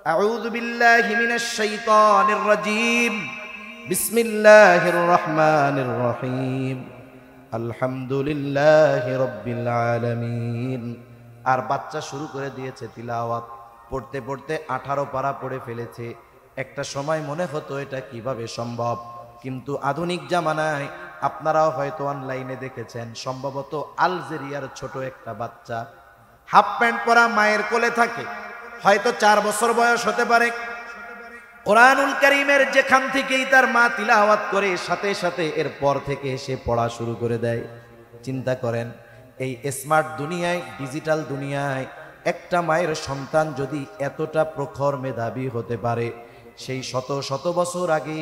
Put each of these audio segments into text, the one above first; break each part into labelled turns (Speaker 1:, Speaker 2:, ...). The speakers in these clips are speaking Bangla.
Speaker 1: আউযু বিল্লাহি মিনাশ শাইতানির রাজীম। বিসমিল্লাহির রহমানির রহিম। আলহামদুলিল্লাহি রাব্বিল আলামিন। আর বাচ্চা শুরু করে দিয়েছে তিলাওয়াত। পড়তে পড়তে 18 পারা পড়ে ফেলেছে। একটা সময় মনে হতো এটা কিভাবে সম্ভব, কিন্তু আধুনিক জামানায় আপনারাও হয়তো অনলাইনে দেখেছেন, সম্ভবত আলজেরিয়ার ছোট একটা বাচ্চা হাফ প্যান্ট পরা মায়ের কোলে থাকে, হয়তো 4 বছর বয়স হতে পারে। কোরআনুল কারীমের যেখান থেকেই তার মা তিলাওয়াত করে, সাথে সাথে এরপর থেকে সে পড়া শুরু করে দেয়। চিন্তা করেন, এই স্মার্ট দুনিয়ায়, ডিজিটাল দুনিয়ায় একটা মায়ের সন্তান যদি এতটা প্রখর মেধাবী হতে পারে, সেই শত শত বছর আগে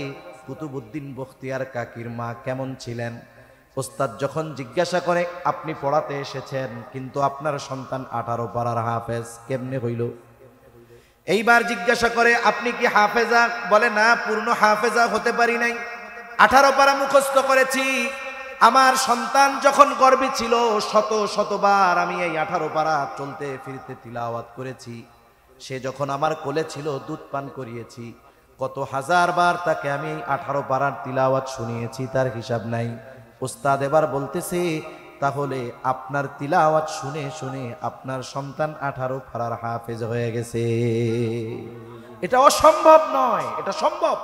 Speaker 1: কুতুবউদ্দিন বখতিয়ার কাকির মা কেমন ছিলেন? ওস্তাদ যখন জিজ্ঞাসা করে, আপনি পড়াতে এসেছেন কিন্তু আপনার সন্তান 18 পারার হাফেজ কেমনে হইল? এইবার জিজ্ঞাসা করে, আপনি কি হাফেজা? বলে না, পূর্ণ হাফেজা হতে পারি নাই, 18 পারা মুখস্থ করেছি। আমার সন্তান যখন গর্ভে ছিল শত শতবার আমি এই 18 পারা চলতে ফিরতে তিলাওয়াত করেছি। সে যখন আমার কোলে ছিল দুধ পান করিয়েছি, কত হাজার বার তাকে আমি এই 18 পারার তিলাওয়াত শুনিয়েছি, তার হিসাব নাই। ওস্তাদ এবার বলতেছে, তাহলে আপনার তিলাওয়াত শুনে শুনে আপনার সন্তান 18 পারার হাফেজ হয়ে গেছে। এটা অসম্ভব নয়, এটা সম্ভব।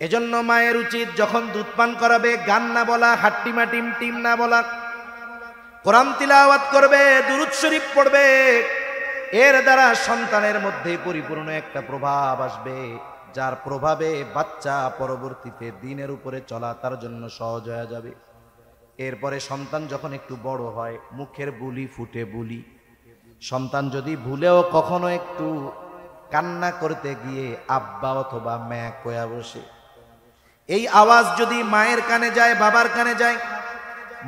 Speaker 1: এজন্য মায়ের উচিত যখন দুধ পান করাবে গান না বলা, হাট্টিমা টিম টিম না বলা, কোরআন তিলাওয়াত করবে, দুরূদ শরীফ পড়বে। এর দ্বারা সন্তানের মধ্যে পরিপূর্ণ একটা প্রভাব আসবে, যার প্রভাবে বাচ্চা পরবর্তীতে দ্বীনের উপরে চলা তার জন্য সহজ হয়ে যাবে। এরপরে সন্তান যখন একটু বড় হয়, মুখের বুলি ফুটে বুলি। সন্তান যদি ভুলেও কখনো একটু কান্না করতে গিয়ে আব্বা অথবা ম্যা কয়া বসে, এই আওয়াজ যদি মায়ের কানে যায়, বাবার কানে যায়,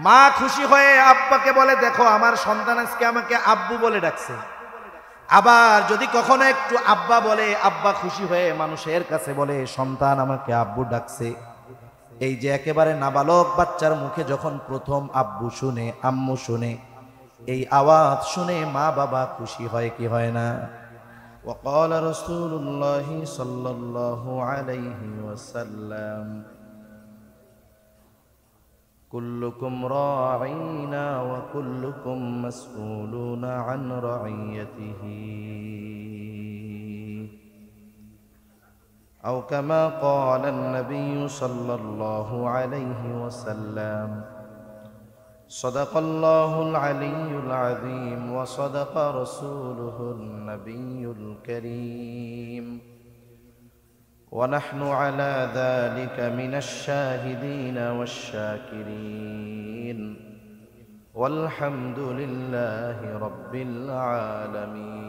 Speaker 1: মা খুশি হয়ে আব্বাকে বলে, দেখো আমার সন্তান আজকে আমাকে আব্বু বলে ডাকছে। আবার যদি কখনো একটু আব্বা বলে, আব্বা খুশি হয়ে মানুষের কাছে বলে, সন্তান আমাকে আব্বু ডাকছে। এই যে একেবারে নাবালক বাচ্চার মুখে যখন প্রথম আব্বু শুনে, আম্মু শুনে, এই আওয়াজ শুনে মা বাবা খুশি হয় কি হয় না? وقال رسول الله صلى الله عليه وسلم كلكم راعينا وكلكم مسؤولون عن رعيته أو كما قال النبي صلى الله عليه وسلم صدق الله العلي العظيم وصدق رسوله النبي الكريم ونحن على ذلك من الشاهدين والشاكرين والحمد لله رب العالمين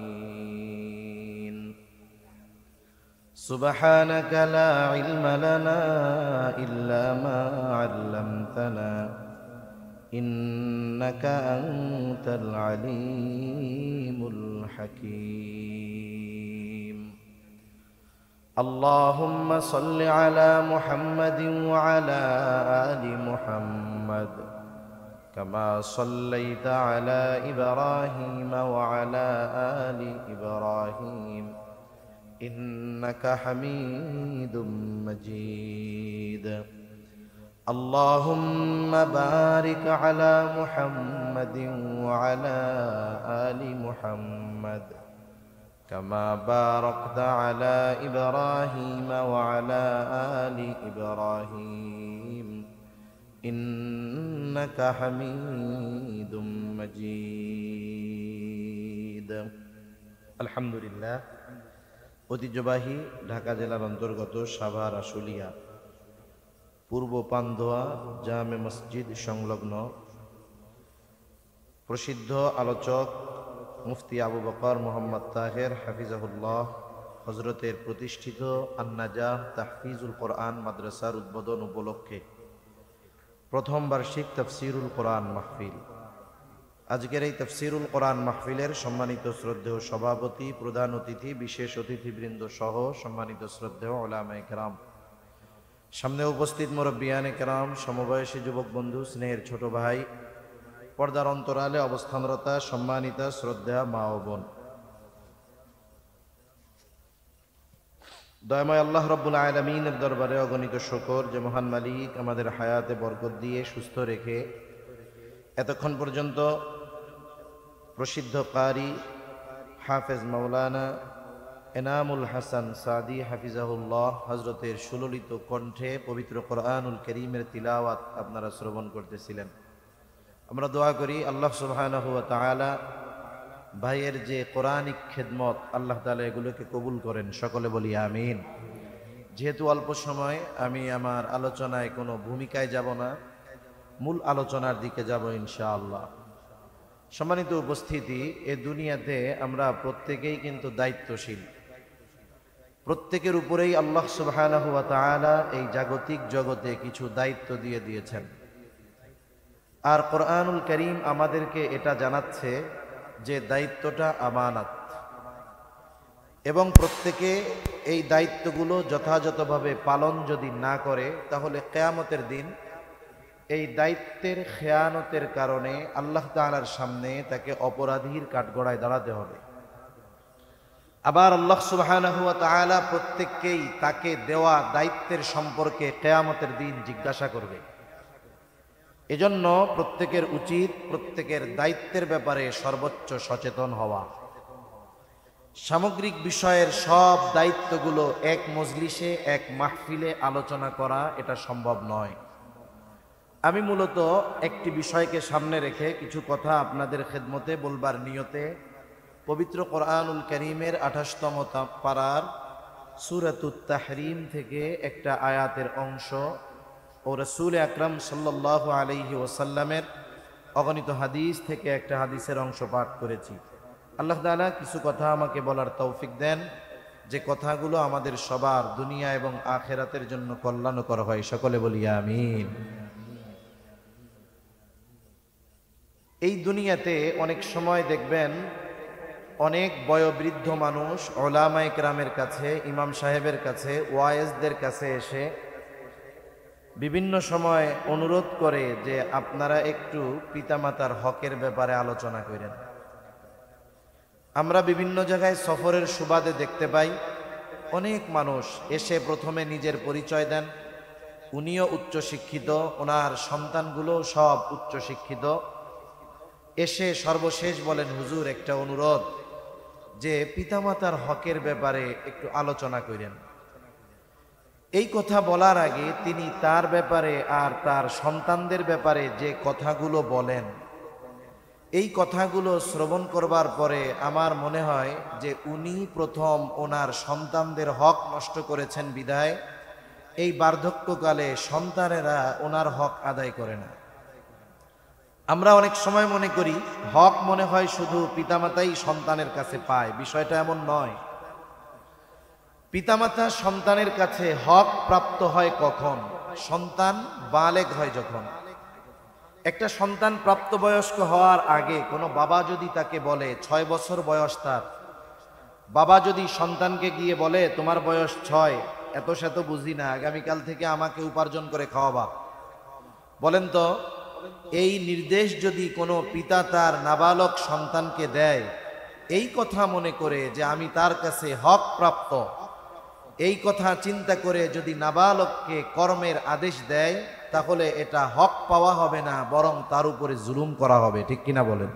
Speaker 1: سبحانك لا علم لنا إلا ما علمتنا إنك أنت العليم الحكيم اللهم صل على محمد وعلى آل محمد كما صليت على إبراهيم وعلى آل إبراهيم إنك حميد مجيد اللهم بارك على محمد وعلى آل محمد كما باركت على إبراهيم وعلى آل إبراهيم إنك حميد مجيد الحمد لله ঐতিহ্যবাহী ঢাকা জেলার অন্তর্গত সাভার আশুলিয়া পূর্ব পান্দোয়া জামে মসজিদ সংলগ্ন প্রসিদ্ধ আলোচক মুফতি আবু বকর মোহাম্মদ তাহের হাফিজাহুল্লাহ হজরতের প্রতিষ্ঠিত আন-নাজাহ তাহফিজুল কোরআন মাদ্রাসার উদ্বোধন উপলক্ষে প্রথম বার্ষিক তাফসিরুল কোরআন মাহফিল। আজকের এই তাফসিরুল কোরআন মাহফিলের সম্মানিত শ্রদ্ধেয় সভাপতি, প্রধান অতিথি, বিশেষ অতিথিবৃন্দ সহ সম্মানিত শ্রদ্ধেয় উলামায়ে কেরাম, সামনে উপস্থিত মুরব্বিয়ানে কেরাম, সমবয়সী যুবক বন্ধু, স্নেহের ছোট ভাই, পর্দার অন্তরালে অবস্থানরতা সম্মানিতা শ্রদ্ধা মা ও বোন, দয়াময় আল্লাহ রব্বুল আলামিনের দরবারে অগণিত শুকর যে মহান মালিক আমাদের হায়াতে বরকত দিয়ে সুস্থ রেখে এতক্ষণ পর্যন্ত প্রসিদ্ধ কারি হাফেজ মাওলানা এনামুল হাসান সাদি হাফিজাহুল্লাহ হজরতের সুললিত কণ্ঠে পবিত্র কোরআনুল কারীমের তিলাওয়াত আপনারা শ্রবণ করতেছিলেন। আমরা দোয়া করি আল্লাহ সুবহানাহু ওয়া তাআলা ভাইয়ের যে কোরআনিক খেদমত আল্লাহ তাআলা এগুলোকে কবুল করেন, সকলে বলি আমিন। যেহেতু অল্প সময়, আমি আমার আলোচনায় কোনো ভূমিকায় যাব না, মূল আলোচনার দিকে যাব ইনশাআল্লাহ। সম্মানিত উপস্থিতি, এ দুনিয়াতে আমরা প্রত্যেকেই কিন্তু দায়িত্বশীল। প্রত্যেকের উপরেই আল্লাহ সুবহানাহু ওয়া তাআলা এই জাগতিক জগতে কিছু দায়িত্ব দিয়ে দিয়েছেন। আর কোরআনুল কারীম আমাদেরকে এটা জানাচ্ছে যে দায়িত্বটা আমানত, এবং প্রত্যেকে এই দায়িত্বগুলো যথাযথভাবে পালন যদি না করে তাহলে কিয়ামতের দিন এই দায়িত্বের খেয়ানতের কারণে আল্লাহ তাআলার সামনে তাকে অপরাধীর কাঠগড়ায় দাঁড়াতে হবে। আবার আল্লাহ সুবহানাহু ওয়া তাআলা প্রত্যেককেই তাকে দেওয়া দায়িত্বের সম্পর্কে কিয়ামতের দিন জিজ্ঞাসা করবে। এজন্য প্রত্যেকের উচিত প্রত্যেকের দায়িত্বের ব্যাপারে সর্বোচ্চ সচেতন হওয়া। সামগ্রিক বিষয়ের সব দায়িত্বগুলো এক মজলিসে, এক মাহফিলে আলোচনা করা এটা সম্ভব নয়। আমি মূলত একটি বিষয়কে সামনে রেখে কিছু কথা আপনাদের খেদমতে বলবার নিয়তে পবিত্র কোরআনুল কারীমের 28তম পারার সূরাতুত তাহরিম থেকে একটা আয়াতের অংশ ও রাসূল আকরাম সাল্লাল্লাহু আলাইহি ওয়াসাল্লামের অগণিত হাদিস থেকে একটা হাদিসের অংশ পাঠ করেছি। আল্লাহ তাআলা কিছু কথা আমাকে বলার তৌফিক দেন, যে কথাগুলো আমাদের সবার দুনিয়া এবং আখিরাতের জন্য কল্যাণকর হয়, সকলে বলি আমিন। এই দুনিয়াতে অনেক সময় দেখবেন অনেক বয়োবৃদ্ধ মানুষ উলামায়ে কেরামের কাছে, ইমাম সাহেবের কাছে, ওয়াইজদের কাছে এসে বিভিন্ন সময় অনুরোধ করে যে আপনারা একটু পিতামাতার হকের ব্যাপারে আলোচনা করেন। আমরা বিভিন্ন জায়গায় সফরের সুবাদে দেখতে পাই অনেক মানুষ এসে প্রথমে নিজের পরিচয় দেন, উনিও উচ্চশিক্ষিত, ওনার সন্তানগুলো সব উচ্চশিক্ষিত। এসে সর্বশেষ বলেন, হুজুর একটা অনুরোধ, যে পিতামাতার হকের ব্যাপারে একটু আলোচনা করেন। এই কথা বলার আগে তিনি তার ব্যাপারে আর তার সন্তানদের ব্যাপারে যে কথাগুলো বলেন, এই কথাগুলো শ্রবণ করবার পরে আমার মনে হয় যে উনি প্রথম ওনার সন্তানদের হক নষ্ট করেছেন বিধায় এই বার্ধক্যকালে সন্তানেরা ওনার হক আদায় করে না। আমরা অনেক সময় মনে করি হক মনে হয় শুধু পিতামাতাই সন্তানের কাছে পায়, বিষয়টা এমন নয়। পিতামাতা সন্তানের কাছে হক প্রাপ্ত হয় কখন? সন্তান বালেগ হয় যখন। একটা সন্তান প্রাপ্তবয়স্ক হওয়ার আগে কোনো বাবা যদি তাকে বলে, 6 বছর বয়স তার, বাবা যদি সন্তানকে গিয়ে বলে তোমার বয়স 6, এত শত বুঝি না, আগামীকাল থেকে আমাকে উপার্জন করে খাওয়াবা, বলেন তো এই নির্দেশ যদি কোনো পিতা তার নাবালক সন্তানকে দেয়, এই কথা মনে করে যে আমি তার কাছে হক প্রাপ্ত, এই কথা চিন্তা করে যদি নাবালককে কর্মের আদেশ দেয়, তাহলে এটা হক পাওয়া হবে না, বরং তার উপরে জুলুম করা হবে। ঠিক কিনা বলেন?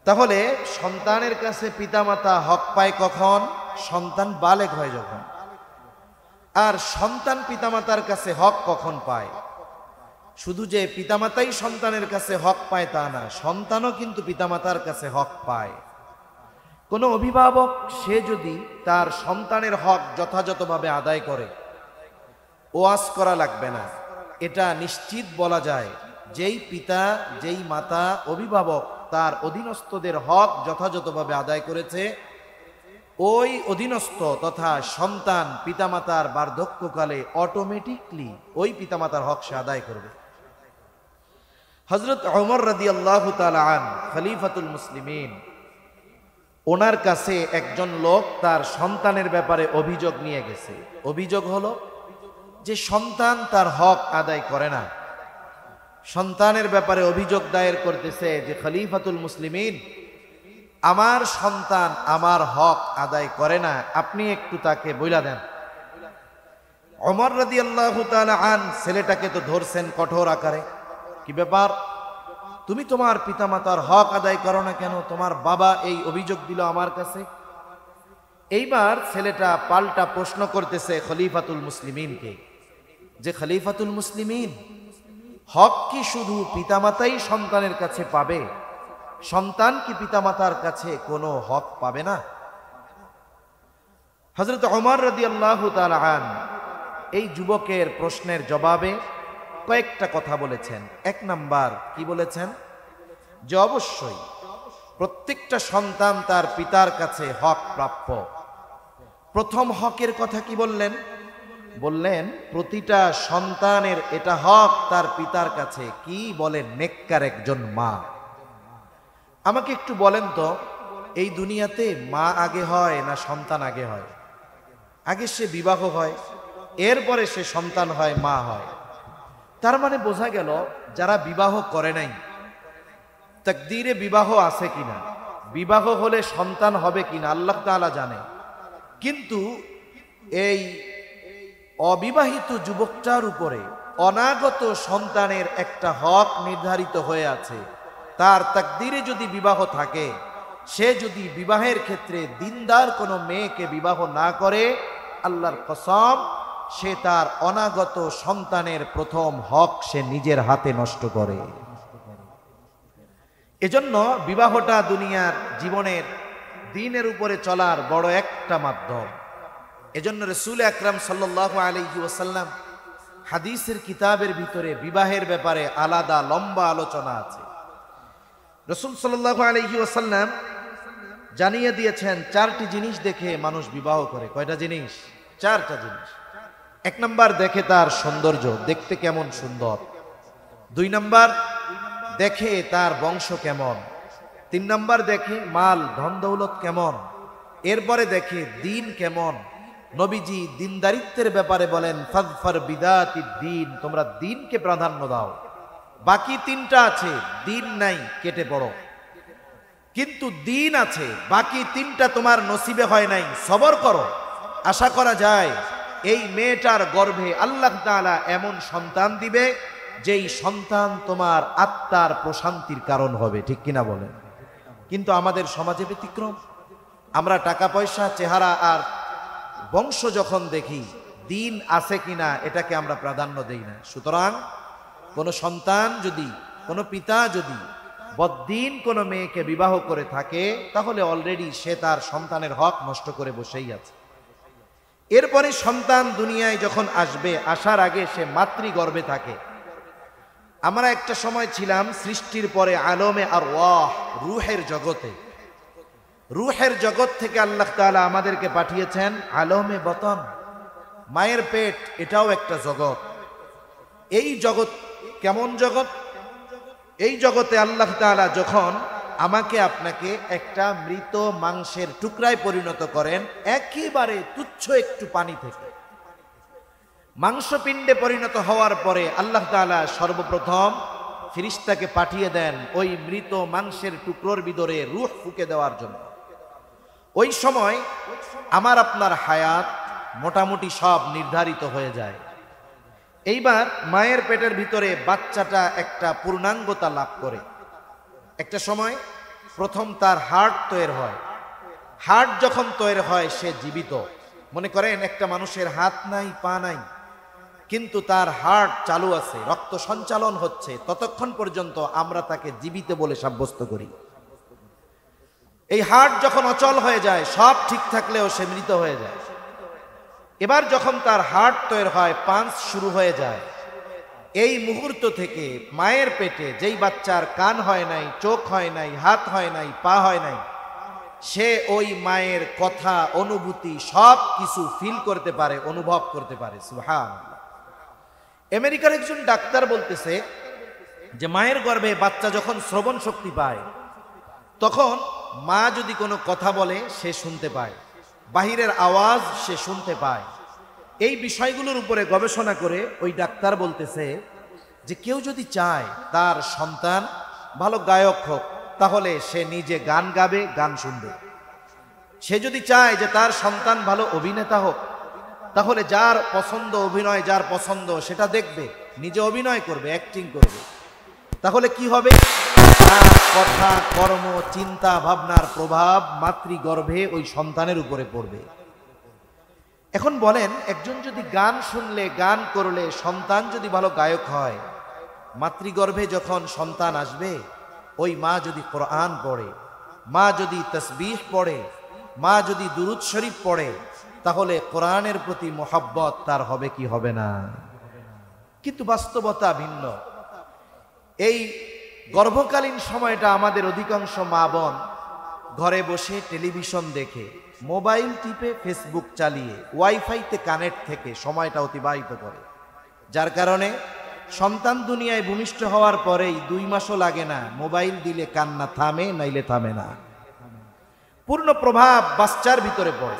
Speaker 1: তাহলে সন্তানের কাছে পিতামাতা হক পায় কখন? সন্তান বালেগ হয় যখন। আর সন্তান পিতামাতার কাছে হক কখন পায়? শুধু যে পিতামাতাই সন্তানের কাছে হক পায় তা না, সন্তানও কিন্তু পিতামাতার কাছে হক পায়। কোনো অভিভাবক সে যদি তার সন্তানের হক যথাযথভাবে আদায় করে, ওয়াজ করা লাগবে না, এটা নিশ্চিত বলা যায় যেই পিতা, যেই মাতা, অভিভাবক তার অধীনস্থদের হক যথাযথভাবে আদায় করেছে, ওই অধীনস্থ তথা সন্তান পিতামাতার বার্ধক্যকালে অটোমেটিকলি ওই পিতামাতার হক সে আদায় করবে। হযরত ওমর রাদিয়াল্লাহু তাআলা আন খলিফাতুল মুসলিমিন, ওনার কাছে একজন লোক তার সন্তানের ব্যাপারে অভিযোগ নিয়ে গেছে। অভিযোগ হলো যে সন্তান তার হক আদায় করে না। সন্তানের ব্যাপারে অভিযোগ দায়ের করতেছে যে খলিফাতুল মুসলিমিন, আমার সন্তান আমার হক আদায় করে না, আপনি একটু তাকে বইলা দেন। ওমর রাদিয়াল্লাহু তাআলা আন ছেলেটাকে তো ধরছেন কঠোর আকারে, কি ব্যাপার, তুমি তোমার পিতামাতার হক আদায় করো না কেন? তোমার বাবা এই অভিযোগ দিল আমার কাছে। এইবার ছেলেটা পাল্টা প্রশ্ন করতেছে খলিফাতুল মুসলিমিনকে, যে খলিফাতুল মুসলিমিন, হক কি শুধু পিতামাতাই সন্তানের কাছে পাবে? সন্তান কি পিতামাতার কাছে কোনো হক পাবে না? হযরত ওমর রাদিয়াল্লাহু তাআলা আন এই যুবকের প্রশ্নের জবাবে কয়েকটা কথা বলেছেন। এক নাম্বার কি বলেছেন? যে অবশ্যই প্রত্যেকটা সন্তান তার পিতার কাছে হক প্রাপ্য। প্রথম হকের কথা কি বললেন? বললেন প্রতিটা সন্তানের এটা হক তার পিতার কাছে। কি বলেন নেককার একজন মা! আমাকে একটু বলেন তো, এই দুনিয়াতে মা আগে হয় না সন্তান আগে হয়? আগে সে বিবাহ হয়, এরপরে সে সন্তান হয়, মা হয়। তার মানে বোঝা গেল যারা বিবাহ করে নাই, তাকদীরে বিবাহ আছে কিনা, বিবাহ হলে সন্তান হবে কিনা আল্লাহ তাআলা জানে। কিন্তু এই অবিবাহিত যুবকটার উপরে অনাগত সন্তানের একটা হক নির্ধারিত হয়ে আছে। তার তাকদীরে যদি বিবাহ থাকে, সে যদি বিবাহের ক্ষেত্রে দিনদার কোনো মেয়েকে বিবাহ না করে, আল্লাহর কসম, সে তার অনাগত সন্তানের প্রথম হক সে নিজের হাতে নষ্ট করে। এজন্য বিবাহটা দুনিয়ার জীবনের দ্বীনের উপরে চলার বড় একটা মাধ্যম। এজন্য রাসূল আকরাম সাল্লাল্লাহু আলাইহি ওয়াসাল্লাম হাদিসের কিতাবের ভিতরে বিবাহের ব্যাপারে আলাদা লম্বা আলোচনা আছে। রাসূল সাল্লাল্লাহু আলাইহি ওয়াসাল্লাম জানিয়ে দিয়েছেন চারটি জিনিস দেখে মানুষ বিবাহ করে। কয়টা জিনিস? চারটা জিনিস। এক নাম্বার দেখে তার সৌন্দর্য, দেখতে কেমন সুন্দর। দুই নাম্বার দেখে তার বংশ কেমন। তিন নাম্বার দেখে মাল ধন দৌলত কেমন। এরপরে দেখে দিন কেমন। নবীজি দিনদারিত্বের ব্যাপারে বলেন ফাযফার বিদাতিদ দ্বীন, তোমরা দিনকে প্রাধান্য দাও। বাকি তিনটা আছে, দিন নাই, কেটে পড়ো। কিন্তু দিন আছে, বাকি তিনটা তোমার নসিবে হয় নাই, সবর করো। আশা করা যায় এই মেয়েটার গর্ভে আল্লাহ তাআলা এমন সন্তান দিবে যেই সন্তান তোমার আত্মার প্রশান্তির কারণ হবে। ঠিক কিনা বলেন? কিন্তু আমাদের সমাজে ব্যতিক্রম। আমরা টাকা পয়সা, চেহারা আর বংশ যখন দেখি, দিন আছে কিনা এটাকে আমরা প্রাধান্য দেই না। সুতরাং কোনো সন্তান যদি, কোনো পিতা যদি বদ্দিন কোনো মেয়েকে বিবাহ করে থাকে, তাহলে অলরেডি সে তার সন্তানের হক নষ্ট করে বসেই আছে। এরপরে সন্তান দুনিয়ায় যখন আসবে, আসার আগে সে মাতৃগর্ভে থাকে। আমরা একটা সময় ছিলাম সৃষ্টির পরে আলমে আর ওয়াহ, রুহের জগতে। রুহের জগৎ থেকে আল্লাহ তাআলা আমাদেরকে পাঠিয়েছেন আলমে বতন, মায়ের পেট, এটাও একটা জগৎ। এই জগৎ কেমন জগৎ? এই জগতে আল্লাহ তাআলা যখন আমাকে আপনাকে একটা মৃত মাংসের টুকরায় পরিণত করেন, একেবারে তুচ্ছ একটু পানি থেকে মাংসপিণ্ডে পরিণত হওয়ার পরে আল্লাহ তাআলা সর্বপ্রথম ফেরেশতাকে পাঠিয়ে দেন ওই মৃত মাংসের টুকরোর ভিতরে রূহ ফুঁকে দেওয়ার জন্য। ওই সময় আমার আপনার হায়াত মোটামুটি সব নির্ধারিত হয়ে যায়। এইবার মায়ের পেটের ভিতরে বাচ্চাটা একটা পূর্ণাঙ্গতা লাভ করে। একটা সময় প্রথম তার হার্ট তৈরি হয়। হার্ট যখন তৈরি হয় সে জীবিত। মনে করেন একটা মানুষের হাত নাই, পা নাই, কিন্তু তার হার্ট চালু আছে, রক্ত সঞ্চালন হচ্ছে, ততক্ষণ পর্যন্ত আমরা তাকে জীবিত বলে সাব্যস্ত করি। এই হার্ট যখন অচল হয়ে যায়, সব ঠিক থাকলেও সে মৃত হয়ে যায়। এবার যখন তার হার্ট তৈরি হয়, পাঞ্চ শুরু হয়ে যায়, এই মুহূর্ত থেকে মায়ের পেটে যেই বাচ্চার কান হয় নাই, চোখ হয় নাই, হাত হয় নাই, পা হয় নাই, সে ওই মায়ের কথা, অনুভূতি সব কিছু ফিল করতে পারে, অনুভব করতে পারে। সুবহানাল্লাহ। আমেরিকার একজন ডাক্তার বলতেছে যে মায়ের গর্ভে বাচ্চা যখন শ্রবণ শক্তি পায়, তখন মা যদি কোনো কথা বলে সে শুনতে পায়, বাহিরের আওয়াজ সে শুনতে পায়। এই বিষয়গুলোর উপরে গবেষণা করে ওই ডাক্তার বলতেছে যে কেউ যদি চায় তার সন্তান ভালো গায়ক হোক, তাহলে সে নিজে গান গাবে, গান শুনবে। সে যদি চায় যে তার সন্তান ভালো অভিনেতা হোক, তাহলে যার পছন্দ অভিনয়, যার পছন্দ সেটা দেখবে, নিজে অভিনয় করবে, অ্যাক্টিং করবে। তাহলে কি হবে? তার কথা, কর্ম, চিন্তা ভাবনার প্রভাব মাতৃগর্ভে ওই সন্তানের উপরে পড়বে। এখন বলেন, একজন যদি গান শুনলে, গান করলে সন্তান যদি ভালো গায়ক হয়, মাতৃগর্ভে যখন সন্তান আসবে, ওই মা যদি কোরআন পড়ে, মা যদি তাসবিহ পড়ে, মা যদি দুরূদ শরীফ পড়ে, তাহলে কোরআনের প্রতি মোহাব্বত তার হবে কি হবে না? কিন্তু বাস্তবতা ভিন্ন। এই গর্ভকালীন সময়টা আমাদের অধিকাংশ মা বোন ঘরে বসে টেলিভিশন দেখে, মোবাইল টিপে, ফেসবুক চালিয়ে, ওয়াইফাইতে কানেক্ট থেকে সময়টা অতিবাহিত করে। যার কারণে সন্তান দুনিয়ায় ভূমিষ্ঠ হওয়ার পরেই 2 মাসও লাগে না, মোবাইল দিলে কান্না থামে, নাইলে থামে না। পূর্ণ প্রভাব বাচ্চার ভিতরে পড়ে।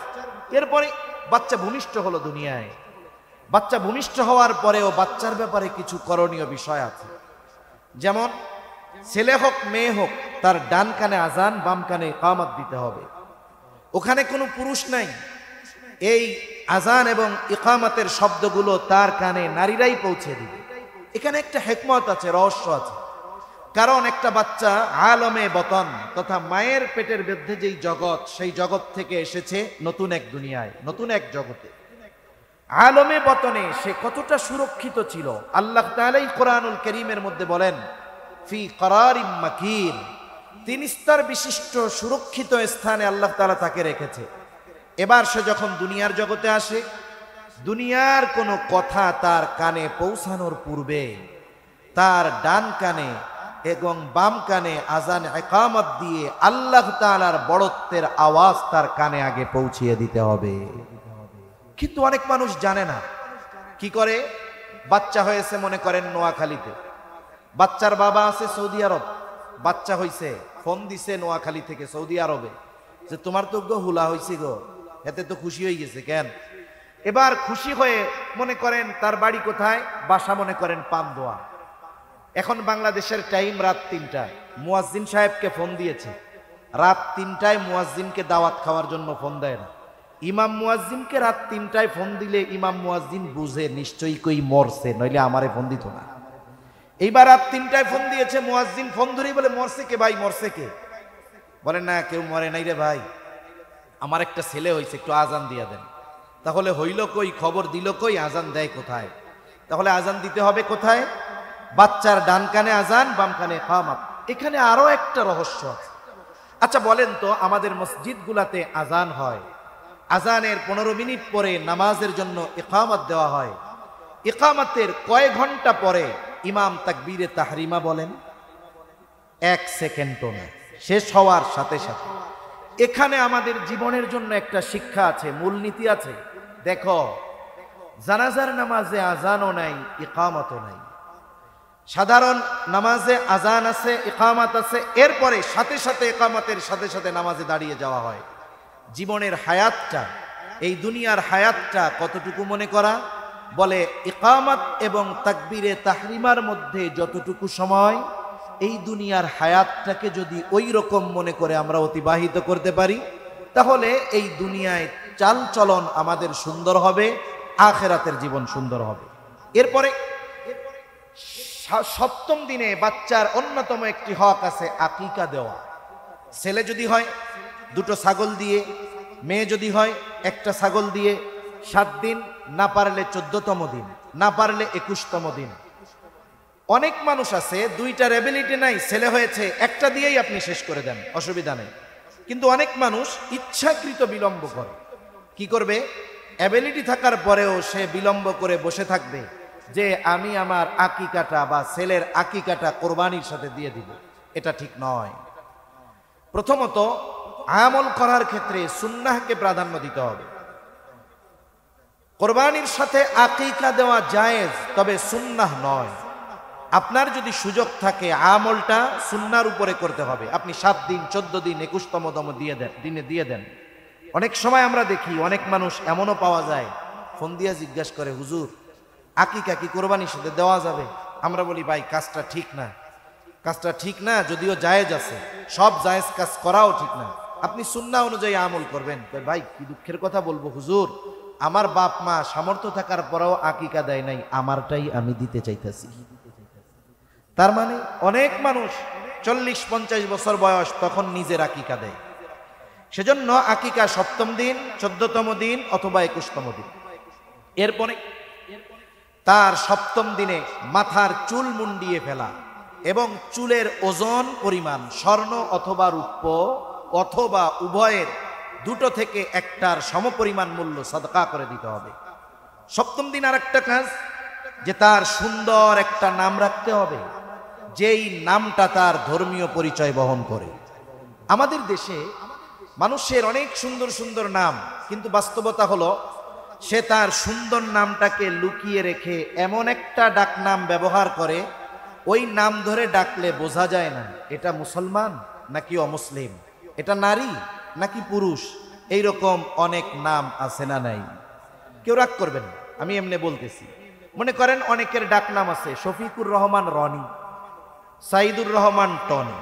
Speaker 1: এরপরে বাচ্চা ভূমিষ্ঠ হলো দুনিয়ায়। বাচ্চা ভূমিষ্ঠ হওয়ার পরেও বাচ্চার ব্যাপারে কিছু করণীয় বিষয় আছে। যেমন ছেলে হোক মেয়ে হোক, তার ডান কানে আজান, বাম কানে ইকামত দিতে হবে। ওখানে কোনো পুরুষ নাই। এই আজান এবং ইকামতের শব্দগুলো তার কানে নারীরাই পৌঁছে দিবে। এখানে একটা হিকমত আছে, রহস্য আছে। কারণ একটা বাচ্চা আলমে বতন তথা মায়ের পেটের মধ্যে যেই জগৎ, সেই জগৎ থেকে এসেছে নতুন এক দুনিয়ায়, নতুন এক জগতে। আলমে বতনে সে কতটা সুরক্ষিত ছিল, আল্লাহ তাআলাই কোরআনুল কারীমের মধ্যে বলেন, ফি করারিম মাকিন, 3 স্তর বিশিষ্ট সুরক্ষিত স্থানে আল্লাহ তাআলা তাকে রেখেছে। এবার সে যখন দুনিয়ার জগতে আসে, দুনিয়ার কোনো কথা তার কানে পৌঁছানোর পূর্বে তার ডান কানে এবং বাম কানে আজান ইকামত দিয়ে আল্লাহ তাআলার বড়ত্বের আওয়াজ তার কানে আগে পৌঁছিয়ে দিতে হবে। কিন্তু অনেক মানুষ জানে না। কি করে? বাচ্চা হয়েছে মনে করেন নোয়াখালীতে, বাচ্চার বাবা আছে সৌদি আরব, বাচ্চা হইছে, ফোন দিছে নোয়াখালী থেকে সৌদি আরবে যে তোমার তো গো হুলা হইছে গো, এতে তো খুশি হয়ে গেছে। কেন? এবার খুশি হয়ে মনে করেন তার বাড়ি কোথায়, বাসা মনে করেন পান্দোয়া। এখন বাংলাদেশের টাইম রাত 3টা, মুয়াজ্জিন সাহেবকে ফোন দিয়েছে। রাত 3টায় মুয়াজ্জিনকে দাওয়াত খাওয়ার জন্য ফোন দেয় না। ইমাম মুয়াজ্জিনকে রাত 3টায় ফোন দিলে ইমাম মুয়াজ্জিন বুঝে নিশ্চয়ই কই মরছে, নইলে আমারে ফোন দিত না। এইবার রাত 3টায় ফোন দিয়েছে, মুয়াজ্জিন ফোন ধরেই বলে, মরছে কে ভাই, মরছে কে? বলে না, কেউ মরে নাই রে ভাই, আমার একটা ছেলে হয়েছে, একটু আজান দিয়ে দেন। তাহলে হইল কই, খবর দিল কই, আজান দেয় কোথায়? তাহলে আজান দিতে হবে কোথায়? বাচ্চার ডান কানে আজান, বাম কানে ইকামত। এখানে আরো একটা রহস্য আছে। আচ্ছা বলেন তো, আমাদের মসজিদগুলাতে আজান হয়, আজানের 15 মিনিট পরে নামাজের জন্য ইকামত দেওয়া হয়। ইকামতের কয় ঘন্টা পরে ইমাম তাকবীরে তাহরিমা বলেন? 1 সেকেন্ডও না, শেষ হওয়ার সাথে সাথে। এখানে আমাদের জীবনের জন্য একটা শিক্ষা আছে, মূলনীতি আছে। দেখো, জানাজার নামাজে আজানও নাই, ইকামতও নাই। সাধারণ নামাজে আজান আছে, ইকামত আছে, এরপরে সাথে সাথে ইকামতের সাথে সাথে নামাজে দাঁড়িয়ে যাওয়া হয়। জীবনের হায়াতটা, এই দুনিয়ার হায়াতটা কতটুকু মনে করা? বলে ইকামত এবং তাকবীরে তাহরিমার মধ্যে যতটুকু সময়, এই দুনিয়ার হায়াতটাকে যদি ওই রকম মনে করে আমরা অতিবাহিত করতে পারি, তাহলে এই দুনিয়ায় চাল চলন আমাদের সুন্দর হবে, আখিরাতের জীবন সুন্দর হবে। এরপরে 7ম দিনে বাচ্চার অন্যতম একটি হক আছে, আকিকা দেওয়া। ছেলে যদি হয় 2টো ছাগল দিয়ে, মেয়ে যদি হয় 1টা ছাগল দিয়ে, 7 দিন, না পারলে 14তম দিন, না পারলে 21তম দিন। অনেক মানুষ আছে 2টার এবিলিটি নাই, ছেলে হয়েছে 1টা দিয়েই আপনি শেষ করে দেন, অসুবিধা নেই। কিন্তু অনেক মানুষ ইচ্ছাকৃত বিলম্ব করে। কি করবে? এবিলিটি থাকার পরেও সে বিলম্ব করে বসে থাকবে যে আমি আমার আকিকাটা বা ছেলের আকিকাটা কোরবানির সাথে দিয়ে দিব। এটা ঠিক নয়। প্রথমত, আমল করার ক্ষেত্রে সুন্নাহকে প্রাধান্য দিতে হবে। কোরবানির সাথে আকিকা দেওয়া জায়েজ, তবে সুন্নাহ নয়। আপনার যদি সুযোগ থাকে আমলটা সুন্নাহর উপরে করতে হবে। আপনি 7 দিন, 14 দিন, 21তম দিনে দিয়ে দেন। অনেক সময় আমরা দেখি অনেক মানুষ এমনও পাওয়া যায়, ফোন দিয়ে জিজ্ঞাসা করে, হুজুর আকিকা কি কোরবানির সাথে দেওয়া যাবে? আমরা বলি ভাই কাজটা ঠিক না, কাজটা ঠিক না, যদিও জায়েজ আছে, সব জায়েজ কাজ করাও ঠিক না। আপনি সুন্নাহ অনুযায়ী আমল করবেন। ভাই কি দুঃখের কথা বলবো হুজুর, আমার বাপ মা সামর্থ্য থাকার পরেও আকিকা দেয় নাই, আমারটাই আমি দিতে চাইতেছি। তার মানে অনেক মানুষ 40-50 বছর বয়স তখন নিজের আকিকা দেয়। সেজন্য আকিকা 7ম দিন, 14তম দিন অথবা 21তম দিন। এরপরে তার 7ম দিনে মাথার চুল মুন্ডিয়ে ফেলা এবং চুলের ওজন পরিমাণ স্বর্ণ অথবা রূপ্য অথবা উভয়ের দুটো থেকে একটার সমপরিমাণ মূল্য সাদকা করে দিতে হবে। 7ম দিন আর একটা কাজ, যে তার সুন্দর একটা নাম রাখতে হবে, যেই নামটা তার ধর্মীয় পরিচয় বহন করে। আমাদের দেশে মানুষের অনেক সুন্দর সুন্দর নাম, কিন্তু বাস্তবতা হলো সে তার সুন্দর নামটাকে লুকিয়ে রেখে এমন একটা ডাকনাম ব্যবহার করে, ওই নাম ধরে ডাকলে বোঝা যায় না এটা মুসলমান নাকি অমুসলিম, এটা নারী নাকি পুরুষ। এইরকম অনেক নাম আছে না নাই? কেউ রাগ করবেন, আমি এমনি বলতেছি। মনে করেন অনেকের ডাকনাম আছে শফিকুর রহমান রনি, সাইদুর রহমান টনি,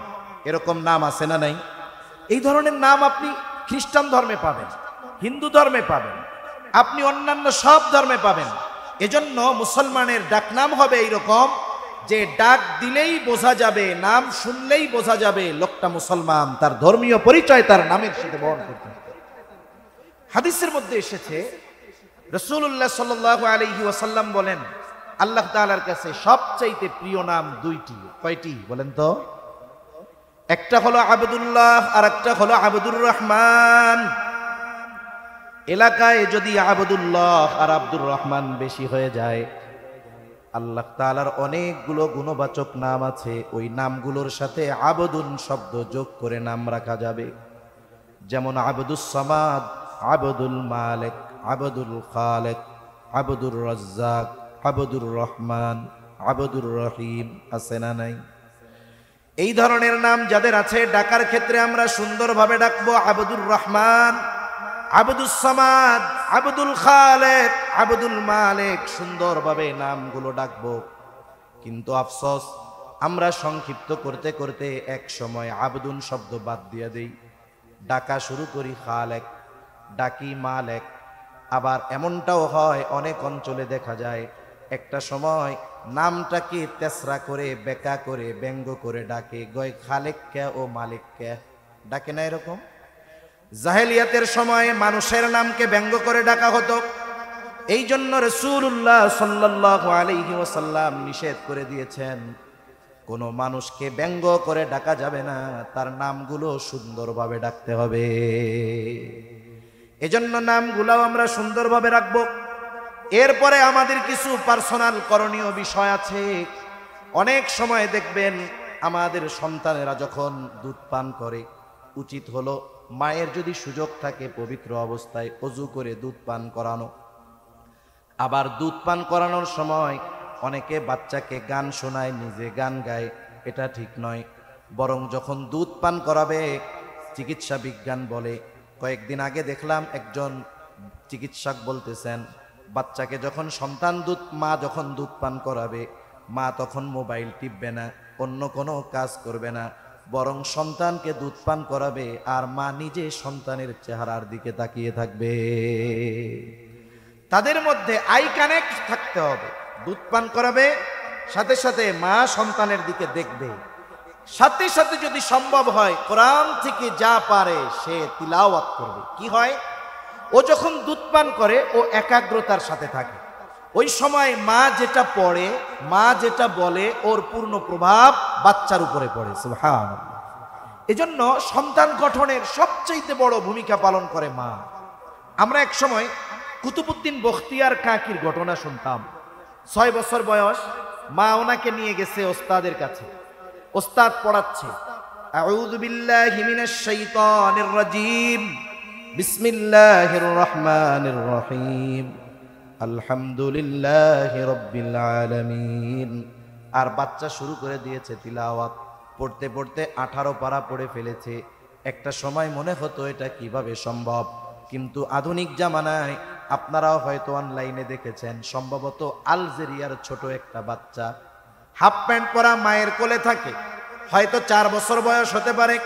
Speaker 1: এরকম নাম আছে না নাই? এই ধরনের নাম আপনি খ্রিস্টান ধর্মে পাবেন, হিন্দু ধর্মে পাবেন, আপনি অন্যান্য সব ধর্মে পাবেন। এজন্য মুসলমানের ডাকনাম হবে এইরকম যে ডাক দিলেই বোঝা যাবে, নাম শুনলেই বোঝা যাবে লোকটা মুসলমান, তার ধর্মীয় পরিচয় তার নামের সাথে বহন করতে হবে। হাদিসের মধ্যে এসেছে রাসূলুল্লাহ সাল্লাল্লাহু আলাইহি ওয়াসাল্লাম বলেন, আল্লাহ তাআলার কাছে সবচাইতে প্রিয় নাম 2টি। কয়টি বলেন তো? একটা হলো আবদুল্লাহ আর একটা হলো আবদুর রহমান। এলাকায় যদি আবদুল্লাহ আর আব্দুর রহমান বেশি হয়ে যায়, আল্লাহ তাআলার অনেকগুলো গুণবাচক নাম আছে, ওই নামগুলোর সাথে আবদুন শব্দ যোগ করে নাম রাখা যাবে। যেমন আবদুস সামাদ, আবদুল মালিক, আবদুল খালেক, আবদুর রাজ্জাক, আবদুর রহমান, আবদুর রহিম, আছে না নাই? এই ধরনের নাম যাদের আছে, ডাকার ক্ষেত্রে আমরা সুন্দরভাবে ডাকবো আবদুর রহমান, আবদুস সামাদ, আবদুল খালেক, আবদুল মালিক, সুন্দরভাবে নামগুলো ডাকবো। কিন্তু আফসোস, আমরা সংক্ষিপ্ত করতে করতে এক সময় আবদুন শব্দ বাদ দিয়ে দেই, ডাকা শুরু করি খালেক, ডাকি মালেক। আবার এমনটাও হয় অনেক অঞ্চলে দেখা যায় একটা সময় নামটাকে তেসরা করে, বেকা করে, ব্যঙ্গ করে ডাকে, গয় খালেক কে ও মালিক কে, ডাকে না এরকম? জাহেলিয়াতের সময় মানুষের নামকে ব্যঙ্গ করে ডাকা হতো। এই জন্য রাসূলুল্লাহ সাল্লাল্লাহু আলাইহি ওয়াসাল্লাম নিষেধ করে দিয়েছেন, কোনো মানুষকে ব্যঙ্গ করে ডাকা যাবে না, তার নামগুলো সুন্দরভাবে ডাকতে হবে। এজন্য নামগুলো আমরা সুন্দরভাবে রাখবো। এরপরে আমাদের কিছু পার্সোনাল করণীয় বিষয় আছে। অনেক সময় দেখবেন আমাদের সন্তানেরা যখন দুধ পান করে, উচিত হলো মায়ের যদি সুযোগ থাকে পবিত্র অবস্থায় ওযু করে দুধ পান করানো। আবার দুধ পান করানোর সময় অনেকে বাচ্চাকে গান শোনায়, নিজে গান গায়, এটা ঠিক নয়। বরং যখন দুধ পান করাবে, চিকিৎসা বিজ্ঞান বলে, কয়েকদিন আগে দেখলাম একজন চিকিৎসক বলতেছেন, বাচ্চাকে যখন মা যখন দুধ পান করাবে, মা তখন মোবাইল টিপবে না, অন্য কোনো কাজ করবে না, বরং সন্তানকে দুধ পান করাবে আর মা নিজে সন্তানের চেহারার দিকে তাকিয়ে থাকবে। তাদের মধ্যে আই কানেক্ট থাকতে হবে। দুধ পান করাবে, সাথে সাথে মা সন্তানের দিকে দেখবে, সাথে সাথে যদি সম্ভব হয় কোরআন থেকে যা পারে সে তিলাওয়াত করবে। কি হয়, ও যখন দুধ পান করে ও একাগ্রতার সাথে থাকে, ওই সময় মা যেটা পড়ে, মা যেটা বলে, ওর পূর্ণ প্রভাব বাচ্চার উপরে পড়ে। সুবহানাল্লাহ। এজন্য সন্তান গঠনের সবচেয়ে বড় ভূমিকা পালন করে মা। আমরা এক সময় কুতুবউদ্দিন বখতিয়ার কাকির ঘটনা শুনতাম। 6 বছর বয়স, মা ওনাকে নিয়ে গেছে ওস্তাদের কাছে, ওস্তাদ পড়াচ্ছে, আউযু বিল্লাহি মিনাশ শাইতানির রাজীম, বিসমিল্লাহির রহমানির রহিম, আলহামদুলিল্লাহি রাব্বিল আলামিন। আর বাচ্চা শুরু করে দিয়েছে তিলাওয়াত, পড়তে পড়তে 18 পারা পড়ে ফেলেছে। একটা সময় মনে হতো এটা কিভাবে সম্ভব, কিন্তু আধুনিক জামানায় আপনারাও হয়তো অনলাইনে দেখেছেন, সম্ভবত আলজেরিয়ার ছোট একটা বাচ্চা হাফ প্যান্ট পরা মায়ের কোলে থাকে, হয়তো 4 বছর বয়স হতে পারে।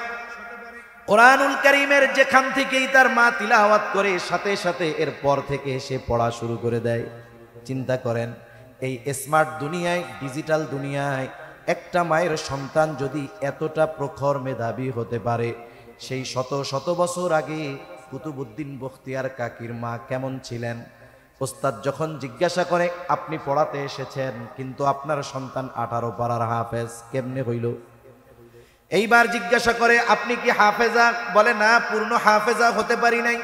Speaker 1: কোরআনুল কারীমের যেখান থেকেই তার মা তিলাওয়াত করে সাথে সাথে এরপর থেকে সে পড়া শুরু করে দেয়। চিন্তা করেন, এই স্মার্ট দুনিয়ায়, ডিজিটাল দুনিয়ায় একটা মায়ের সন্তান যদি এতটা প্রখর মেধাবী হতে পারে, সেই শত শত বছর আগে কুতুবউদ্দিন বখতিয়ার কাকির মা কেমন ছিলেন? ওস্তাদ যখন জিজ্ঞাসা করে, আপনি পড়াতে এসেছেন কিন্তু আপনার সন্তান 18 পারার হাফেজ, কেমনে হইল? এইবার জিজ্ঞাসা করে, আপনি কি হাফেজা? বলে না, পূর্ণ হাফেজা হতে পারি নাই,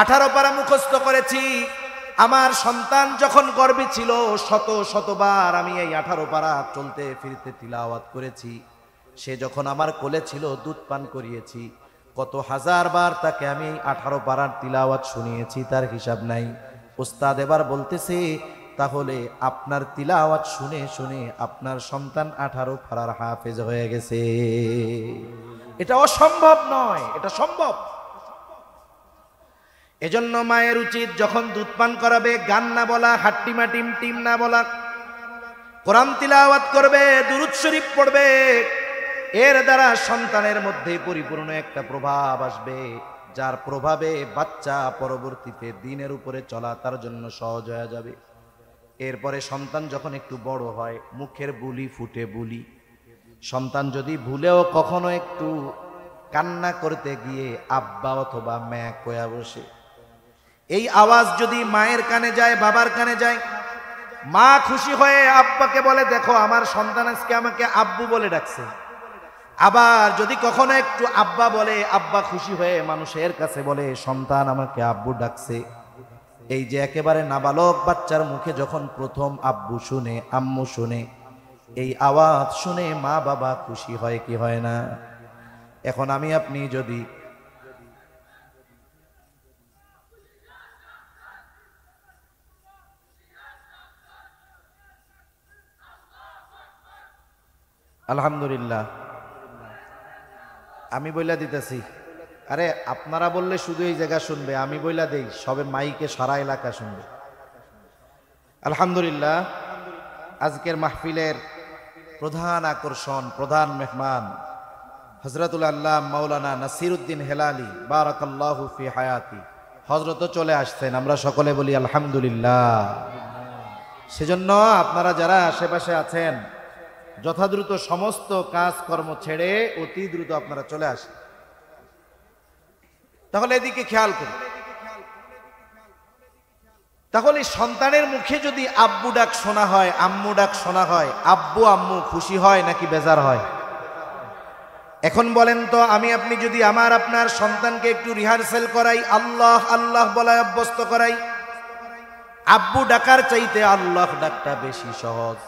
Speaker 1: 18 পারা মুখস্থ করেছি। আমার সন্তান যখন গর্ভে ছিল শত শতবার আমি এই 18 পারা চলতে ফিরতে তিলাওয়াত করেছি। সে যখন আমার কোলে ছিল দুধ পান করিয়েছি, কত হাজার বার তাকে আমি 18 পারার তিলাওয়াত শুনিয়েছি, তার হিসাব নাই। উস্তাদ এবার বলতেছে, তাহলে আপনার তিলাওয়াত শুনে শুনে আপনার সন্তান 18 পারার হাফেজ হয়ে গেছে। এটা অসম্ভব নয়, এটা সম্ভব। এজন্য মায়ের উচিত যখন দুধ পান করাবে গান না বলা, হাট্টিমা টিম টিম না বলা, কোরআন তিলাওয়াত করবে, দুরূদ শরীফ পড়বে। এর দ্বারা সন্তানের মধ্যে পরিপূর্ণ একটা প্রভাব আসবে, যার প্রভাবে বাচ্চা পরবর্তীতে দ্বীনের উপরে চলা তার জন্য সহজ হয়ে যাবে। এরপরে সন্তান যখন একটু বড় হয়, মুখের বুলি ফুটে বুলি। সন্তান যদি ভুলেও কখনো একটু কান্না করতে গিয়ে আব্বা অথবা মা কয়া বসে, এই আওয়াজ যদি মায়ের কানে যায়, বাবার কানে যায়, মা খুশি হয়ে আব্বাকে বলে, দেখো আমার সন্তান আজকে আমাকে আব্বু বলে ডাকছে। আবার যদি কখনো একটু আব্বা বলে, আব্বা খুশি হয়ে মানুষের কাছে বলে, সন্তান আমাকে আব্বু ডাকছে। এই যে একেবারে নাবালক বাচ্চার মুখে যখন প্রথম আব্বু শুনে, আম্মু শুনে, এই আওয়াজ শুনে মা বাবা খুশি হয় কি হয় না? এখন আমি আপনি যদি আলহামদুলিল্লাহ, আমি বইলা দিতেছি, আরে আপনারা বললে শুধু এই জায়গা শুনবে, আমি বইলা দেই সবে মাইকে সারা এলাকা শুনবে। আলহামদুলিল্লাহ, আজকের মাহফিলের প্রধান আকর্ষণ, প্রধান মেহমান হযরতুল আল্লাহ মাওলানা নাসিরউদ্দিন হেলালি বারাকাল্লাহু ফি হায়াতি হযরত চলে আসছেন। আমরা সকলে বলি আলহামদুলিল্লাহ। সেজন্য আপনারা যারা আশেপাশে আছেন, যথাদ্রুত সমস্ত কাজকর্ম ছেড়ে অতি দ্রুত আপনারা চলে আসেন। তাহলে এদিকে খেয়াল করুন, তাহলে সন্তানের মুখে যদি আব্বু ডাক শোনা হয়, আম্মু ডাক শোনা হয়, আব্বু আম্মু খুশি হয় নাকি বেজার হয়? এখন বলেন তো, আমি আপনি যদি আমার আপনার সন্তানকে একটু রিহার্সাল করাই, আল্লাহ আল্লাহ বলায় অভ্যস্ত করাই, আব্বু ডাকার চাইতে আল্লাহ ডাকটা বেশি সহজ।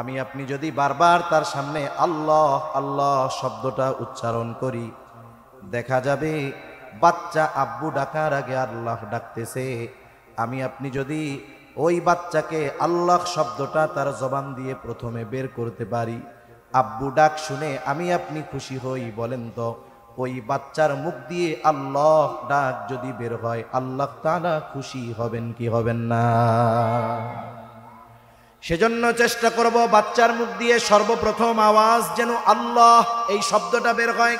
Speaker 1: আমি আপনি যদি বারবার তার সামনে আল্লাহ আল্লাহ শব্দটা উচ্চারণ করি, দেখা যাবে বাচ্চা আব্বু ডাকার আগে আল্লাহ ডাকতেছে। আমি আপনি যদি ওই বাচ্চাকে আল্লাহ শব্দটা তার জবান দিয়ে প্রথমে বের করতে পারি, আব্বু ডাক শুনে আমি আপনি খুশি হই, বলেন তো ওই বাচ্চার মুখ দিয়ে আল্লাহ ডাক যদি বের হয়, আল্লাহ তাআলা খুশি হবেন কি হবেন না? সেজন্য চেষ্টা করব বাচ্চার মুখ দিয়ে সর্বপ্রথম আওয়াজ যেন আল্লাহ এই শব্দটা বের হয়।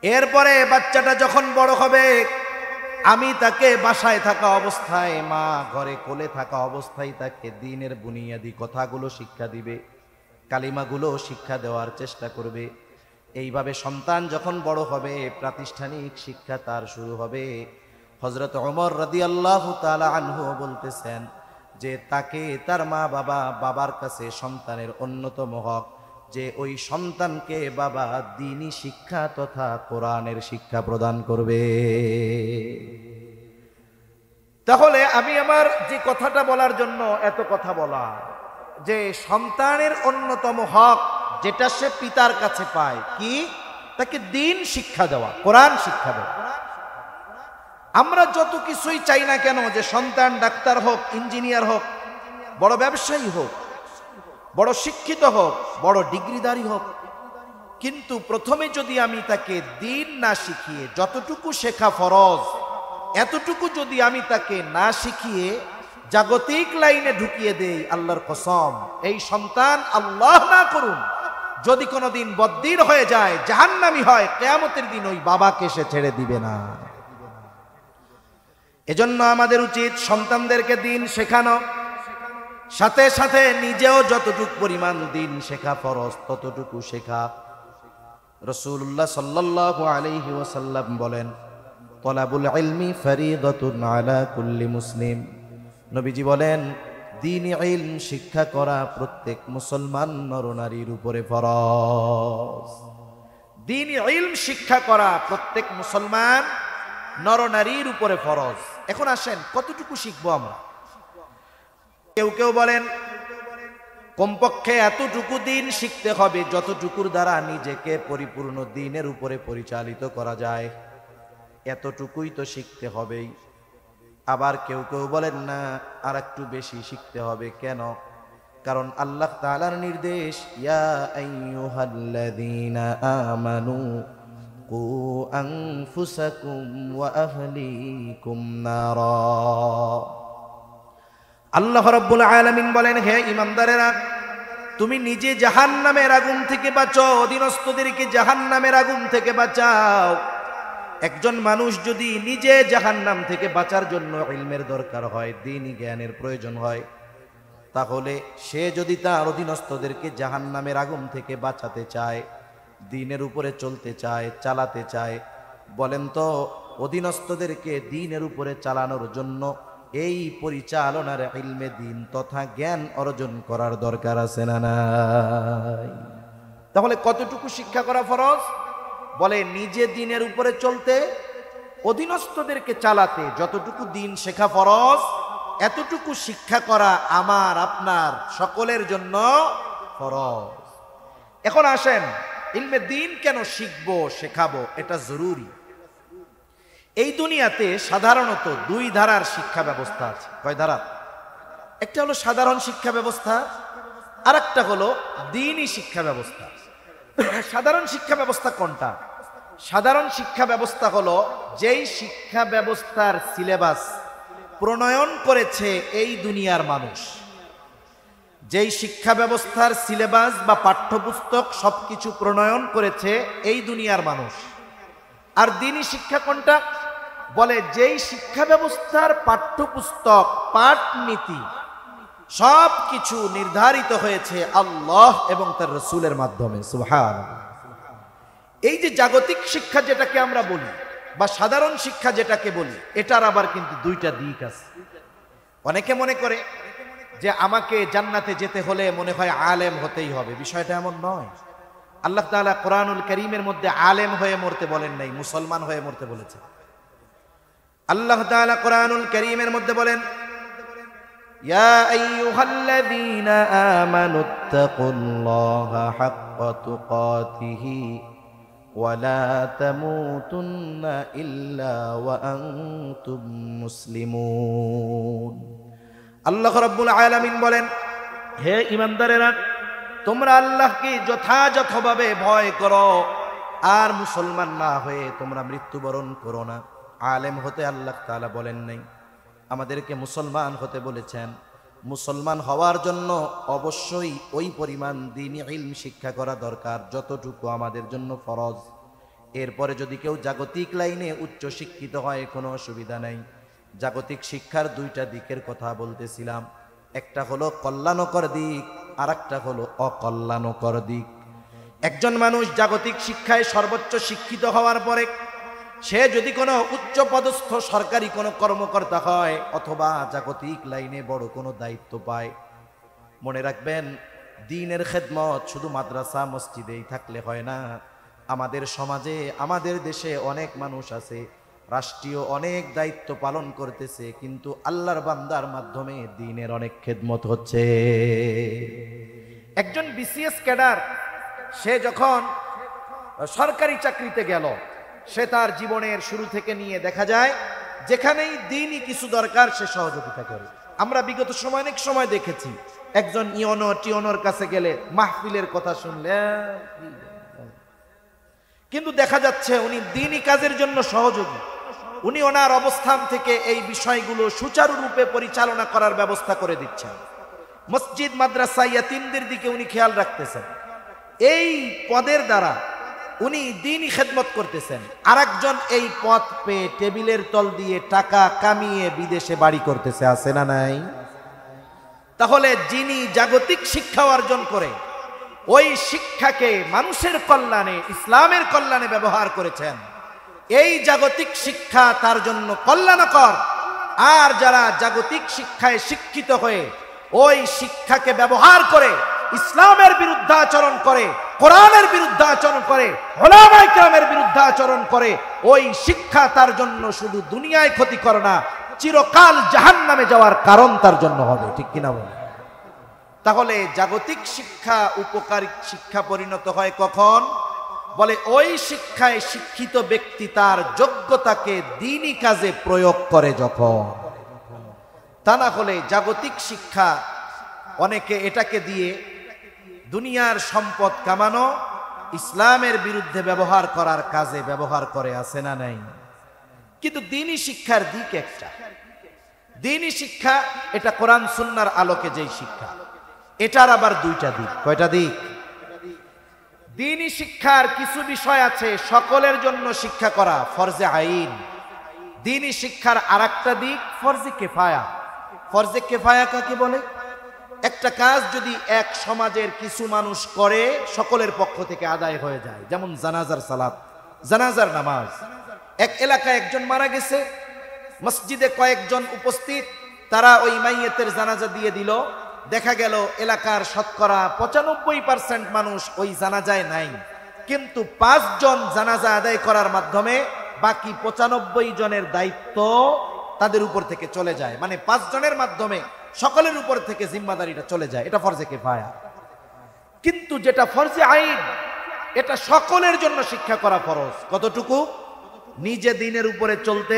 Speaker 1: এরপরে বাচ্চাটা যখন বড় হবে, আমি তাকে বাসায় থাকা অবস্থায়, মা ঘরে কোলে থাকা অবস্থায় তাকে দ্বীনের বুনিয়াদি কথাগুলো শিক্ষা দিবে, কালিমাগুলো শিক্ষা দেওয়ার চেষ্টা করবে। এইভাবে সন্তান যখন বড় হবে, প্রাতিষ্ঠানিক শিক্ষা তার শুরু হবে। হযরত ওমর রাদিয়াল্লাহু তাআলা আনহু বলতেছেন যে তাকে তার মা বাবা, বাবার কাছে সন্তানের অন্যতম হক যে ওই সন্তানকে বাবা দ্বীনি শিক্ষা তথা কোরআনের শিক্ষা প্রদান করবে। তাহলে আমি আমার যে কথাটা বলার জন্য এত কথা বলা, যে সন্তানের অন্যতম হক যেটা সে পিতার কাছে পায়, কি? তাকে দ্বীন শিক্ষা দেওয়া, কোরআন শিক্ষা দেওয়া। আমরা যত কিছুই চাই না কেন যে সন্তান ডাক্তার হোক, ইঞ্জিনিয়ার হোক, বড় ব্যবসায়ী হোক, বড় শিক্ষিত হোক, বড় ডিগ্রিধারী হোক, কিন্তু প্রথমে যদি আমি তাকে দ্বীন না শিখিয়ে, যতটুকু শেখা ফরজ এতটুকু যদি আমি তাকে না শিখিয়ে জাগতিক লাইনে ঢুকিয়ে দেই, আল্লাহর কসম এই সন্তান, আল্লাহ না করুন, যদি কোনোদিন বদ্দিন হয়ে যায়, জাহান্নামী হয়, কিয়ামতের দিন ওই বাবাকে সে ছেড়ে দিবে না। এজন্য আমাদের উচিত সন্তানদেরকে দিন শেখানো, সাথে সাথে নিজেও যতটুকু পরিমাণ দিন শেখা ফরজ ততটুকু শেখা। রাসূলুল্লাহ সাল্লাল্লাহু আলাইহি ওয়াসাল্লাম বলেন, তলাবুল ইলমি ফরিদাতুন আলা কুল্লি মুসলিম। নবীজি বলেন, দ্বীনি ইলম শিক্ষা করা প্রত্যেক মুসলমান নরনারীর উপরে ফরজ। দ্বীনি ইলম শিক্ষা করা প্রত্যেক মুসলমান নরনারীর উপরে ফরজ। এখন আসেন, কতটুকু শিখবো আমরা? কেউ কেউ বলেন কমপক্ষে এতটুকু দিন শিখতে হবে যতটুকুর দ্বারা নিজেকে পরিপূর্ণ দ্বীনের উপরে পরিচালিত করা যায়, এতটুকুই তো শিখতে হবেই। আবার কেউ কেউ বলেন না, আর একটু বেশি শিখতে হবে। কেন? কারণ আল্লাহ তাআলার নির্দেশ, ইয়া আইয়ুহাল্লাযীনা আমানু কু আনফুসাকুম ওয়া আহলিকুম নারা। আল্লাহ রাব্বুল আলামিন বলেন, হে ঈমানদারেরা, তুমি নিজে জাহান্নামের আগুন থেকে বাঁচাও, অধীনস্থদেরকে জাহান্নামের আগুন থেকে বাঁচাও। একজন মানুষ যদি নিজে জাহান্নাম থেকে বাঁচার জন্য ইলমের দরকার হয়, দ্বীনি জ্ঞানের প্রয়োজন হয়, তাহলে সে যদি তার অধীনস্থদেরকে জাহান্নামের আগুন থেকে বাঁচাতে চায়, দ্বীনের উপরে চলতে চায়, চালাতে চায়, বলেন তো অধীনস্থদেরকে দ্বীনের উপরে চালানোর জন্য এই পরিচালনার ইলমে দ্বীন তথা জ্ঞান অর্জন করার দরকার আছে না নাই? তাহলে কতটুকু শিক্ষা করা ফরজ? বলে নিজে দ্বীনের উপরে চলতে, অধীনস্থদেরকে চালাতে যতটুকু দ্বীন শেখা ফরজ, এতটুকু শিক্ষা করা আমার আপনার সকলের জন্য ফরজ। এখন আসেন, ইলমে দ্বীন কেন শিখবো, শেখাবো? এটা জরুরি। এই দুনিয়াতে সাধারণত দুই ধারার শিক্ষা ব্যবস্থা আছে। কয় ধারা? একটা হলো সাধারণ শিক্ষা ব্যবস্থা, আর একটা হলো দ্বীনি শিক্ষা ব্যবস্থা। সাধারণ শিক্ষা ব্যবস্থা কোনটা? সাধারণ শিক্ষা ব্যবস্থা হলো যেই শিক্ষা ব্যবস্থার সিলেবাস প্রণয়ন করেছে এই দুনিয়ার মানুষ, যেই শিক্ষা ব্যবস্থার সিলেবাস বা পাঠ্যপুস্তক সবকিছু প্রণয়ন করেছে এই দুনিয়ার মানুষ। আর দ্বীনি শিক্ষা কোনটা? বলে যেই শিক্ষা ব্যবস্থার পাঠ্যপুস্তক, পাঠনীতি সবকিছু নির্ধারিত হয়েছে আল্লাহ এবং তার রাসূলের মাধ্যমে। সুবহানাল্লাহ। এই যে জাগতিক শিক্ষা যেটাকে আমরা বলি বা সাধারণ শিক্ষা যেটাকে বলি, এটার আবার কিন্তু দুইটা দিক আছে। অনেকে মনে করে যে আমাকে জান্নাতে যেতে হলে মনে হয় আলেম হতেই হবে। বিষয়টা এমন নয়। আল্লাহ তাআলা কোরআনুল কারীমের মধ্যে আলেম হয়ে মরতে বলেন নাই, মুসলমান হয়ে মরতে বলেছে। আল্লাহ তাআলা কোরআনুল কারীমের মধ্যে বলেন, ইয়া আইয়ুহাল্লাযীনা আমানুত্তাকুল্লাহা হাক্কা তুকাতিহি ওয়া লা তামুতুন্না ইল্লা ওয়া আনতুম মুসলিমুন। আল্লাহ রাব্বুল আলামিন বলেন, হে ঈমানদারেরা, তোমরা আল্লাহকে যথাযথভাবে ভয় করো, আর মুসলমান না হয়ে তোমরা মৃত্যুবরণ করো না। আলেম হতে আল্লাহ তাআলা বলেন নাই, আমাদেরকে মুসলমান হতে বলেছেন। মুসলমান হওয়ার জন্য অবশ্যই ওই পরিমাণ দ্বীনি ইলম শিক্ষা করা দরকার যতটুকু আমাদের জন্য ফরজ। এরপরে যদি কেউ জাগতিক লাইনে উচ্চ শিক্ষিত হয় কোনো অসুবিধা নাই। জাগতিক শিক্ষার দুইটা দিকের কথা বলতেছিলাম, একটা হলো কল্যাণকর দিক, আর একটা হলো অকল্যাণকর দিক। একজন মানুষ জাগতিক শিক্ষায় সর্বোচ্চ শিক্ষিত হওয়ার পরে সে যদি কোনো উচ্চ পদস্থ সরকারি কোনো কর্মকর্তা হয় অথবা জাগতিক লাইনে বড় কোনো দায়িত্ব পায়, মনে রাখবেন দ্বীনের খেদমত শুধু মাদ্রাসা মসজিদেই থাকলে হয় না। আমাদের সমাজে, আমাদের দেশে অনেক মানুষ আছে রাষ্ট্রীয় অনেক দায়িত্ব পালন করতেছে, কিন্তু আল্লাহর বান্দার মাধ্যমে দ্বীনের অনেক খেদমত হচ্ছে। একজন বিসিএস ক্যাডার সে যখন সরকারি চাকরিতে গেল, সে তার জীবনের শুরু থেকে নিয়ে দেখা যায় যেখানেই দ্বীনি কিছু দরকার সে সহযোগিতা করে। আমরা বিগত সময় অনেক সময় দেখেছি একজন ইওনো টিওনোর কাছে গেলে মাহফিলের কথা শুনলে, কিন্তু দেখা যাচ্ছে উনি দ্বীনি কাজের জন্য সহযোগী। উনি ওনার অবস্থান থেকে এই বিষয়গুলো সুচারুরূপে পরিচালনা করার ব্যবস্থা করে দিচ্ছেন। মসজিদ মাদ্রাসা ইয়াতীমদের দিকে উনি খেয়াল রাখতেছেন। এই পদের দ্বারা উনি দ্বীনি খেদমত করতেছেন, আরেকজন এই পদ পেয়ে টেবিলের তল দিয়ে টাকা কামিয়ে বিদেশে বাড়ি করতেছে, আছে না নাই? তাহলে যিনি জাগতিক শিক্ষা অর্জন করে ওই শিক্ষাকে মানুষের কল্যাণে, ইসলামের কল্যাণে ব্যবহার করেছেন, এই জাগতিক শিক্ষা তার জন্য কল্যাণকর। আর যারা জাগতিক শিক্ষায় শিক্ষিত হয়ে ওই শিক্ষাকে ব্যবহার করে ইসলামের বিরুদ্ধাচরণ করে, কোরআনের বিরুদ্ধাচরণ করে, উলামায়ে কেরামের বিরুদ্ধাচরণ করে, ওই শিক্ষা তার জন্য শুধু দুনিয়ায় ক্ষতিকর না, চিরকাল জাহান্নামে যাওয়ার কারণ তার জন্য হবে। ঠিক কিনা বলে? তাহলে জাগতিক শিক্ষা উপকারী শিক্ষা পরিণত হয় কখন? বলে ওই শিক্ষায় শিক্ষিত ব্যক্তি তার যোগ্যতাকে দ্বীনি কাজে প্রয়োগ করে যখন। তা না হলে জাগতিক শিক্ষা অনেকে এটাকে দিয়ে দুনিয়ার সম্পদ কামানো, ইসলামের বিরুদ্ধে ব্যবহার করার কাজে ব্যবহার করে, আছে না নাই? কিন্তু দ্বীনি শিক্ষার দিক একটা। দ্বীনি শিক্ষা এটা কোরআন সুন্নাহর আলোকে যেই শিক্ষা, এটার আবার দুইটা দিক। কয়টা দিক? দ্বীনি শিক্ষার কিছু বিষয় আছে সকলের জন্য শিক্ষা করা ফরজে আইন। দ্বীনি শিক্ষার আরেকটা দিক ফরজে কিফায়া। ফরজে কিফায়া কাকে বলে? একটা কাজ যদি এক সমাজের কিছু মানুষ করে সকলের পক্ষ থেকে আদায় হয়ে যায়, যেমন জানাজার সালাত, জানাজার নামাজ। এক এলাকায় একজন মারা গেছে, মসজিদে কয়েকজন উপস্থিত, তারা ওই মাইয়েতের জানাজা দিয়ে দিল। দেখা গেল এলাকার শতকরা 95% মানুষ ওই জানাজায় নাই, কিন্তু 5 জন জানাজা আদায় করার মাধ্যমে বাকি 95 জনের দায়িত্ব তাদের উপর থেকে চলে যায়। মানে 5 জনের মাধ্যমে সকলের উপর থেকে জিম্মাদারিটা চলে যায়। এটা ফরজে কিফায়া। কিন্তু যেটা ফরজে আইন, এটা সকলের জন্য শিক্ষা করা ফরজ। কতটুকু? নিজে দ্বীনের উপরে চলতে,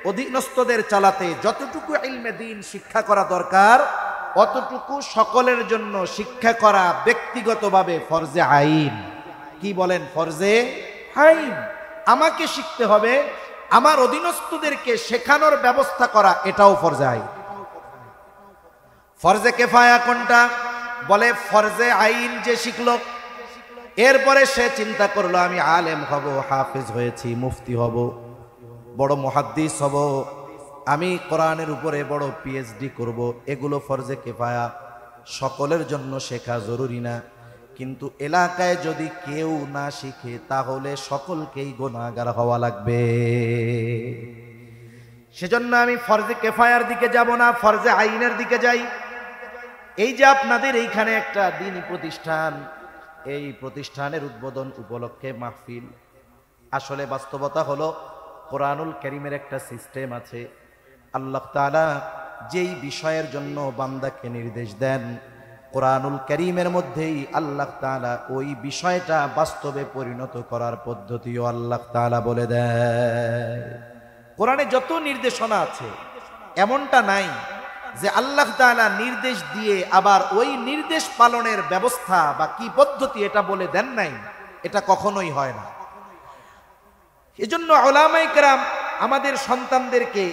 Speaker 1: অধীনস্থদের চালাতে যতটুকু ইলমে দ্বীন শিক্ষা করা দরকার, অতটুকু সকলের জন্য শিক্ষা করা ব্যক্তিগতভাবে ফরজে আইন। কি বলেন? ফরজে আইন। আমাকে শিখতে হবে, আমার অধীনস্থদেরকে শেখানোর ব্যবস্থা করা, এটাও ফরজে আইন। ফরজে কিফায়া কোনটা? বলে ফরজে আইন যে শিখলো, এরপরে সে চিন্তা করলো আমি আলেম হব, হাফেজ হয়েছি, মুফতি হব, বড় মুহাদ্দিস হব, আমি কোরআনের উপরে বড় পিএইচডি করব, এগুলো ফরজে কিফায়া, সকলের জন্য শেখা জরুরি না। কিন্তু এলাকায় যদি কেউ না শিখে তাহলে সকলকেই গুনাহগার হওয়া লাগবে। সেজন্য আমি ফরজে কিফায়ার দিকে যাব না, ফরজে আইনের দিকে যাই। এই যে আপনাদের এইখানে একটা দ্বীনি প্রতিষ্ঠান, এই প্রতিষ্ঠানের উদ্বোধন উপলক্ষে মাহফিল, আসলে বাস্তবতা হলো কোরআনুল কারীমের একটা সিস্টেম আছে। আল্লাহ তাআলা যেই বিষয়ের জন্য বান্দাকে নির্দেশ দেন, কোরআনুল কারীমের মধ্যেই আল্লাহ তাআলা ওই বিষয়টা বাস্তবে পরিণত করার পদ্ধতিও আল্লাহ তাআলা বলে দেয়। কোরআনে যত নির্দেশনা আছে এমনটা নাই যে আল্লাহ তাআলা নির্দেশ দিয়ে আবার ওই নির্দেশ পালনের ব্যবস্থা বা কি পদ্ধতি এটা বলে দেন নাই, এটা কখনোই হয় না। এজন্য উলামায়ে কেরাম আমাদের সন্তানদেরকে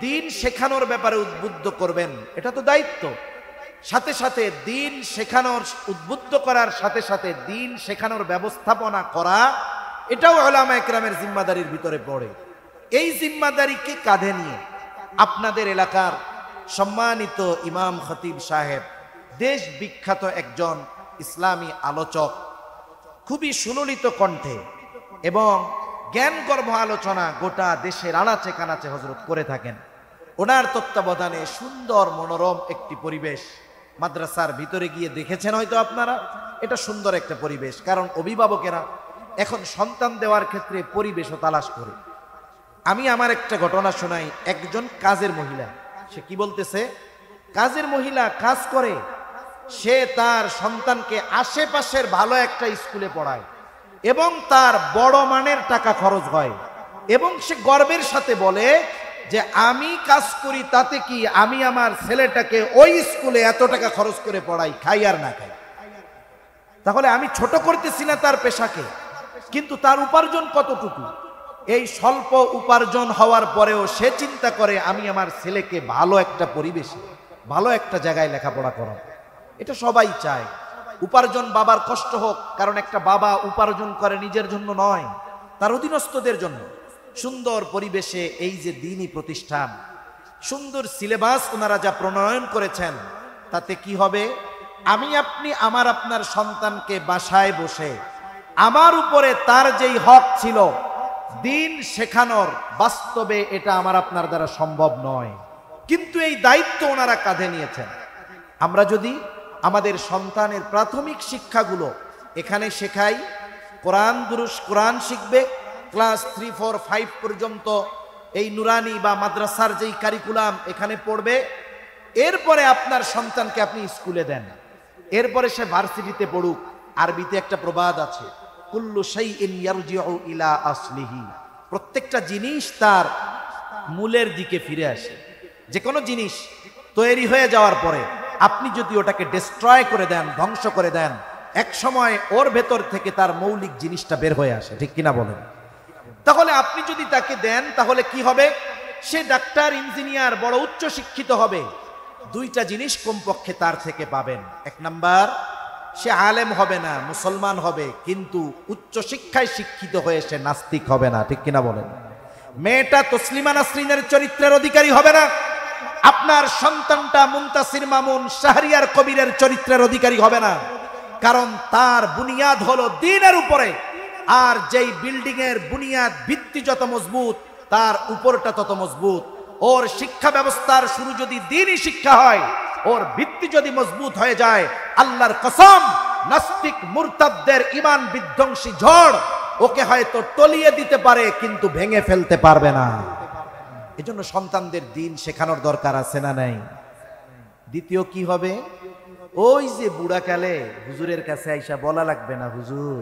Speaker 1: দ্বীন শেখানোর ব্যাপারে উদ্বুদ্ধ করবেন, এটা তো দায়িত্ব। সাথে সাথে দ্বীন শেখানোর, উদ্বুদ্ধ করার সাথে সাথে দ্বীন শেখানোর ব্যবস্থাপনা করা, এটাও উলামায়ে কেরামের জিম্মাদারির ভিতরে পড়ে। এই জিম্মাদারিকে কাঁধে নিয়ে আপনাদের এলাকার সম্মানিত ইমাম খতিব সাহেব, দেশ বিখ্যাত একজন ইসলামী আলোচক, খুবই সুললিত কণ্ঠে এবং জ্ঞানগর্ভ আলোচনা গোটা দেশের আনাচে কানাচে হযরত করে থাকেন। ওনার তত্ত্বাবধানে সুন্দর মনোরম একটি পরিবেশ, মাদ্রাসার ভিতরে গিয়ে দেখেছেন হয়তো আপনারা, এটা সুন্দর একটা পরিবেশ। কারণ অভিভাবকেরা এখন সন্তান দেওয়ার ক্ষেত্রে পরিবেশও তালাশ করে। আমি আমার একটা ঘটনা শোনাই। একজন কাজের মহিলা, সে কি বলতেছে, কাজের মহিলা কাজ করে, সে তার সন্তানকে আশেপাশের ভালো একটা স্কুলে পড়ায় এবং তার বড় মানের টাকা খরচ হয়, এবং সে গর্বের সাথে বলে যে আমি কাজ করি তাতে কি, আমি আমার ছেলেটাকে ওই স্কুলে এত টাকা খরচ করে পড়াই, খাই আর না খাই। তাহলে আমি ছোট করতেছি না তার পেশাকে, কিন্তু তার উপার্জন কতটুকু? এই স্বল্প উপার্জন হওয়ার পরেও সে চিন্তা করে আমি আমার ছেলেকে ভালো একটা পরিবেশে, ভালো একটা জায়গায় লেখাপড়া করাবো। এটা সবাই চায়, উপার্জন বাবার কষ্ট হোক, কারণ একটা বাবা উপার্জন করে নিজের জন্য নয়, তার অধীনস্থদের জন্য। সুন্দর পরিবেশে এই যে দ্বীনি প্রতিষ্ঠান, সুন্দর সিলেবাস ওনারা যা প্রণয়ন করেছেন, তাতে কি হবে, আমি আপনি আমার আপনার সন্তানকে বাসায় বসে আমার উপরে তার যেই হক ছিল দিন শেখানোর, বাস্তবে এটা আমার আপনার দ্বারা সম্ভব নয়, কিন্তু এই দায়িত্ব ওনারা কাঁধে নিয়েছেন। আমরা যদি আমাদের সন্তানের প্রাথমিক শিক্ষাগুলো এখানে শেখাই, কোরআন দুরুস কোরআন শিখবে, ক্লাস 3, 4, 5 পর্যন্ত এই নুরানি বা মাদ্রাসার যেই কারিকুলাম এখানে পড়বে, এরপরে আপনার সন্তানকে আপনি স্কুলে দেন, এরপরে সে ভার্সিটিতে পড়ুক। আরবিতে একটা প্রবাদ আছে, কুল্লু শাইইন ইয়ারজিউ ইলা আসলিহি, প্রত্যেকটা জিনিস তার মূলের দিকে ফিরে আসে। যে কোনো জিনিস তৈরি হয়ে যাওয়ার পরে আপনি যদি ওটাকে ডিস্ট্রয় করে দেন, ধ্বংস করে দেন, এক সময় ওর ভেতর থেকে তার মৌলিক জিনিসটা বের হয়ে আসে, ঠিক কিনা বলেন? তাহলে আপনি যদি তাকে দেন, তাহলে কি হবে, সে ডাক্তার, ইঞ্জিনিয়ার, বড় উচ্চ শিক্ষিত হবে। দুইটা জিনিস কমপক্ষে তার থেকে পাবেন। এক নাম্বার, সে আলেম হবে না, মুসলমান হবে, কিন্তু উচ্চ শিক্ষায় শিক্ষিত হয়ে সে নাস্তিক হবে না, ঠিক কিনা বলেন? মেয়েটা তসলিমা নাসরিনের চরিত্রের অধিকারী হবে না, আপনার সন্তানটা মুনতাসির মামুন, শাহরিয়ার কবিরের চরিত্রের অধিকারী হবে না, কারণ তার বুনিয়াদ হলো দ্বীনের উপরে। আর যেই বিল্ডিং এর বুনিয়াদ, ভিত্তি যত মজবুত, তার উপরটা তত মজবুত। ওর শিক্ষা ব্যবস্থার শুরু যদি দ্বীনি শিক্ষা হয়, ওর ভিত্তি যদি মজবুত হয়ে যায়, আল্লাহর কসম, নাস্তিক মুরতাদদের ঈমান বিধ্বংসী ঝড় ওকে হয়তো টলিয়ে দিতে পারে, কিন্তু ভেঙে ফেলতে পারবে না। এজন্য সন্তানদের দ্বীন শেখানোর দরকার আছে না নাই? দ্বিতীয় কি হবে, ওই যে বুড়াকালে হুজুরের কাছে আইসা বলা লাগবে না, হুজুর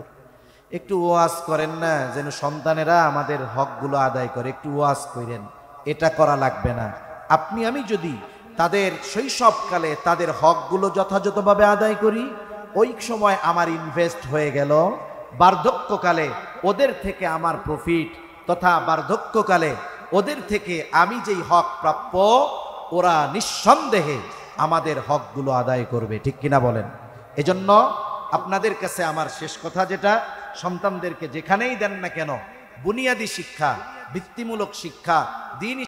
Speaker 1: একটু ওয়াজ করেন না, যেন সন্তানেরা আমাদের হকগুলো আদায় করে, একটু ওয়াজ করেন, এটা করা লাগবে না। আপনি আমি যদি তাদের শৈশবকালে তাদের হকগুলো যথাযথভাবে আদায় করি, ওই সময় আমার ইনভেস্ট হয়ে গেল, বার্ধক্যকালে ওদের থেকে আমার প্রফিট, তথা বার্ধক্যকালে ওদের থেকে আমি যেই হক প্রাপ্য, ওরা নিঃসন্দেহে আমাদের হকগুলো আদায় করবে, ঠিক কিনা বলেন? এজন্য আপনাদের কাছে আমার শেষ কথা যেটা, সন্তানদেরকে যেখানেই দেন না কেন, বুনিয়াদী শিক্ষা, ভিত্তিমূলক শিক্ষা, দ্বীনি